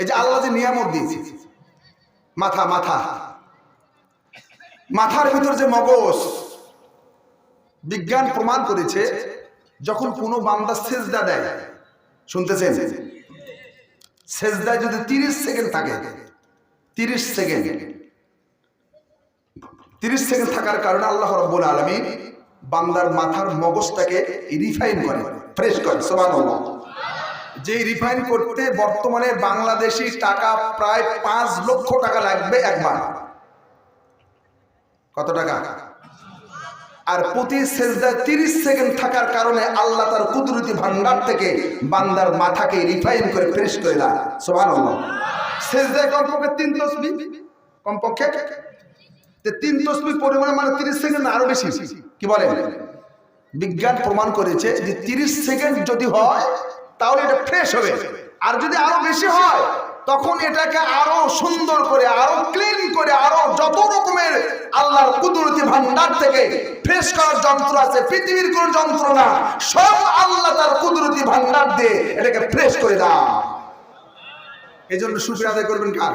এই যে আল্লাহ যে নিয়ামত দিয়েছে, মাথা মাথা মাথার ভিতর যে মগজ, বিজ্ঞান প্রমাণ করেছে যখন কোনো বান্দা সেজদা দেয়, শুনতেছেন, সেজদায় যদি 30 সেকেন্ড থাকে, 30 সেকেন্ড থাকার কারণে আল্লাহ রাব্বুল আলামিন বান্দার মাথার মগজটাকে রিফাইন করে, ফ্রেশ করে। সুবহানাল্লাহ। যে রিফাইন করতে বর্তমানে বাংলাদেশি টাকা প্রায় 5 লক্ষ টাকা লাগবে একবার। কত টাকা? আর প্রতি সেজদায় 30 সেকেন্ড থাকার কারণে আল্লাহ তার কুদরতি ভান্ডার থেকে বান্দার মাথাকে রিফাইন করে ফ্রেশ করে দেয়। সুবহানাল্লাহ। সেজদায় কমপক্ষে 3 তাসবিহ, কমপক্ষে 3 তাসবিহ পরিমাণ, মানে 30 সেকেন্ড আরো বেশি। কি বলেন? বিজ্ঞান প্রমাণ করেছে যে 30 সেকেন্ড যদি হয় তাহলে এটা ফ্রেশ হবে, আর যদি আরো বেশি হয় তখন এটাকে আরো সুন্দর করে, আরো ক্লিন করে, আরো যত রকমের আল্লাহর কুদরতি ভান্ডার থেকে ফ্রেশ করার যন্ত্র আছে, পৃথিবীর কোন যন্ত্র না, সব আল্লাহ তার কুদরতি ভান্ডার দিয়ে এটাকে ফ্রেশ করে দেয়। এই জন্য শুকরিয়া আদায় করবেন কার?